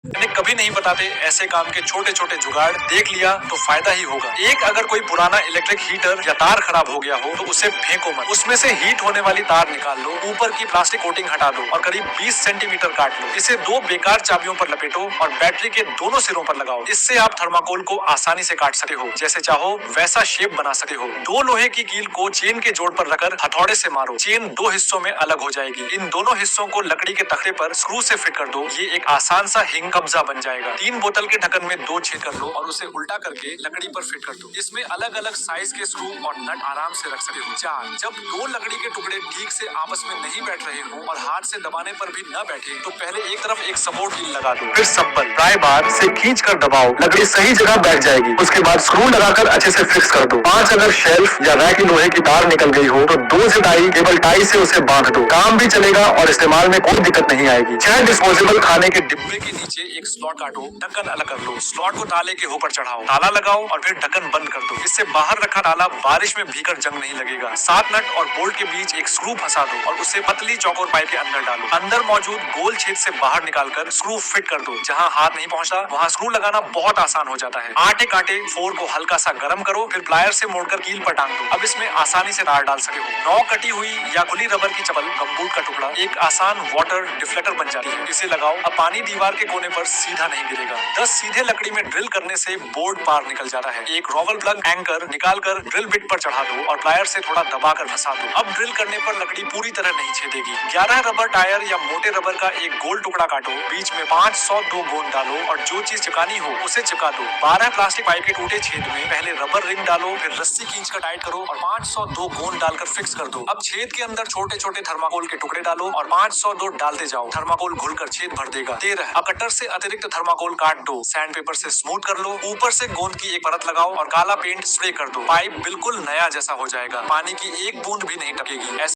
मैंने कभी नहीं बताते ऐसे काम के छोटे छोटे जुगाड़ देख लिया तो फायदा ही होगा। एक, अगर कोई पुराना इलेक्ट्रिक हीटर या तार खराब हो गया हो तो उसे फेंको मत, उसमें से हीट होने वाली तार निकाल लो, ऊपर की प्लास्टिक कोटिंग हटा दो और करीब 20 सेंटीमीटर काट लो। इसे दो बेकार चाबियों पर लपेटो और बैटरी के दोनों सिरों पर लगाओ। इससे आप थर्माकोल को आसानी से काट सकते हो, जैसे चाहो वैसा शेप बना सकते हो। दो लोहे की कील को चेन के जोड़ पर रखकर हथौड़े से मारो, चेन दो हिस्सों में अलग हो जाएगी। इन दोनों हिस्सों को लकड़ी के तख्ते पर स्क्रू से फिट कर दो। ये एक आसान सा हिंग कब्जा बन जाएगा। 3 बोतल के ढक्कन में 2 छेद कर लो और उसे उल्टा करके लकड़ी पर फिट कर दो। इसमें अलग अलग साइज के स्क्रू और नट आराम से रख सकते हो। 4, जब दो लकड़ी के टुकड़े ठीक से आपस में नहीं बैठ रहे हो और हाथ से दबाने पर भी न बैठे तो पहले एक तरफ एक सपोर्ट कील लगा दो, फिर सब्बल प्राय बार से खींच कर दबाओ, लकड़ी सही जगह बैठ जाएगी। उसके बाद स्क्रू लगाकर अच्छे से फिक्स कर दो। 5, अगर शेल्फ या रैक की लोहे की तार निकल गई हो तो 2 से टाई केबल टाई से उसे बांध दो, काम भी चलेगा और इस्तेमाल में कोई दिक्कत नहीं आएगी। 6, डिस्पोजेबल खाने के डिब्बे के नीचे एक स्लॉट काटो, ढक्कन अलग कर लो, स्लॉट को ताले के ऊपर चढ़ाओ, ताला लगाओ और फिर ढक्कन बंद कर दो। इससे बाहर रखा ताला बारिश में भीकर जंग नहीं लगेगा। 7 नट और बोल्ट के बीच एक स्क्रू फंसा दो और उसे पतली चौकोर पाइप के अंदर डालो। अंदर मौजूद गोल छेद से बाहर निकालकर स्क्रू फिट कर दो। जहां हाथ नहीं पहुंचता वहां स्क्रू लगाना बहुत आसान हो जाता है। आटे काटे फोर को हल्का सा गर्म करो, फिर प्लायर से मोड़कर कील पर टांग दो। अब इसमें आसानी से तार डाल सके हो। 9 कटी हुई या खुली रबर की चप्पल, गमबूट का टुकड़ा एक आसान वाटर डिफ्लेक्टर बन जाती है। इसे लगाओ, अब पानी दीवार के कोने पर सीधा नहीं गिरेगा। 10 सीधे लकड़ी में ड्रिल करने से बोर्ड पार निकल जाता है। एक रोवल प्लग एंकर निकालकर ड्रिल बिट पर चढ़ा दो और प्लायर से थोड़ा दबाकर फंसा दो। अब ड्रिल करने पर लकड़ी पूरी तरह नहीं छेदेगी। 11 रबर टायर या मोटे रबर का एक गोल टुकड़ा काटो, बीच में 502 गोंद डालो और जो चीज चिपकानी हो उसे चिपका दो। 12 प्लास्टिक पाइप के टूटे छेद में पहले रबर रिंग डालो, फिर रस्सी खींच कर टाइट करो और 502 गोंद डालकर फिक्स कर दो। अब छेद के अंदर छोटे छोटे थर्माकोल के टुकड़े डालो और 502 डालते जाओ। थर्माकोल घुलकर छेद भर देगा। 13, अब कटर से अतिरिक्त थर्माकोल काट दो, सैंड पेपर से स्मूथ कर लो, ऊपर से गोंद की एक परत लगाओ और काला पेंट स्प्रे कर दो। पाइप बिल्कुल नया जैसा हो जाएगा, पानी की एक बूंद भी नहीं टपकेगी।